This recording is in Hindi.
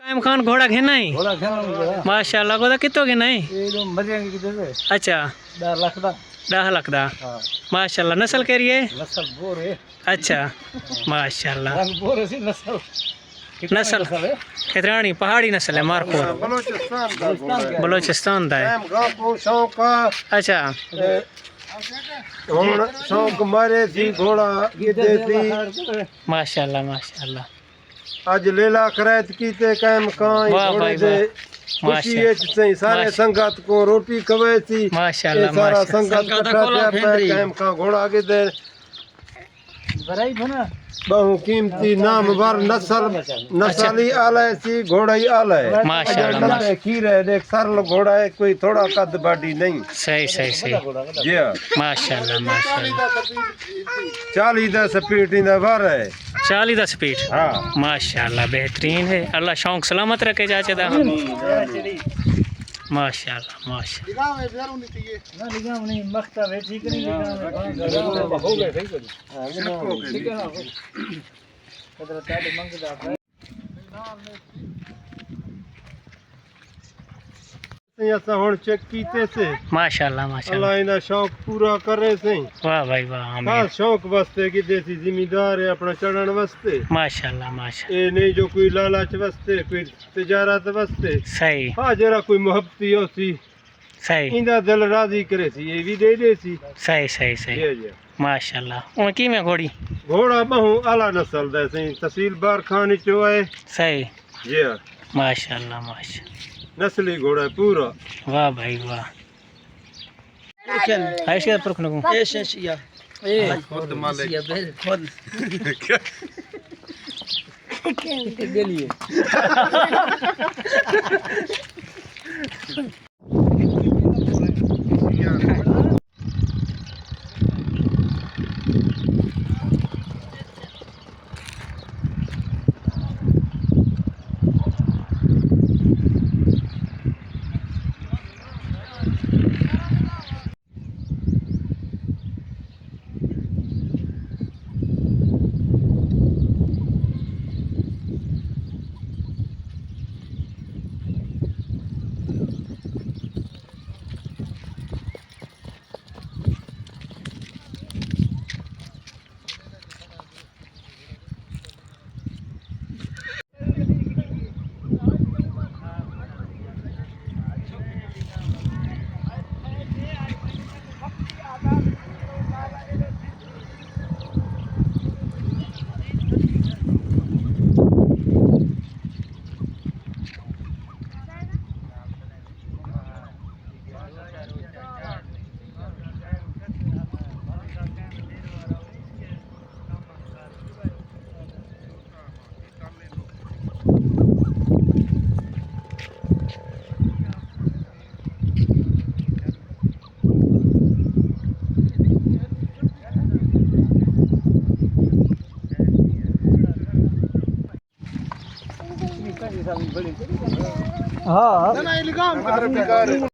कायम खान घोड़ा घेना ही घोड़ा खेलना माशाल्लाह को कितो घेना ही ये मरियांगे किधर से अच्छा 10 लाख दा 10 लाख दा हां माशाल्लाह नस्ल कह रही है नस्ल बोर है अच्छा माशाल्लाह रंग बोर है नस्ल नस्ल खतरानी पहाड़ी नस्ल है मारखोर बलोचिस्तान दा है अच्छा ਹੁਣ ਸ਼ੌਂਕ ਮਾਰੇ ਸੀ ਘੋੜਾ ਕਿਤੇ ਸੀ माशाल्लाह माशाल्लाह ਅੱਜ ਲੀਲਾ ਕਰੈਤ ਕੀਤੇ ਕਾਇਮ ਕਾਂ वाह ਘੋੜੇ भाई ਦੇ वाह खुशी सही सारे माशा- संगत को रोटी खवे थी माशाल्लाह सारा माशाल्लाह संगत इकट्ठा किया पे कायम का घोड़ा के दे बराई बना बहु कीमती नामवर नस्ली आला सी घोड़ा ही आला है माशाल्लाह नस्ल खीर है देख सरल घोड़ा है कोई थोड़ा कद बाडी नहीं सही सही सही जी हाँ माशाल्लाह माशाल्लाह 40 दा स्पीड इंदा बार है 40 दा स्पीड हाँ माशाल्लाह बेहतरीन है अल्लाह शौक सलामत रखे चाचे दा माशाल्लाह माशाल्लाह ना निगाह नहीं मख्ता है ठीक नहीं हो गए ठीक है कदर ताले मंगदा ऐसा हुन चेक कीते से माशाल्लाह माशाल्लाह अल्लाह इना शौक पूरा करे से वाह भाई वाह खास आमीन शौक वास्ते कि देसी जिम्मेदार है अपना चढ़न वास्ते माशाल्लाह माशाल्लाह ये नहीं जो कोई लालच वास्ते कोई तिजारत वास्ते सही हाँ जरा कोई मोहब्बती हो सी सही इंदा दिल राजी करे सी ये भी दे दे सी सही सही सही जी जी माशाल्लाह उन की में घोड़ी घोड़ा बहु आला नस्ल दा सही तहसील बार खान चो है सही जी हाँ माशाल्लाह माशाल्लाह नस्ली घोड़ा है पूरा वाह भाई वाह आयश के पर को एश या ए खुद मालिक या बेल खुद के लिए हाँ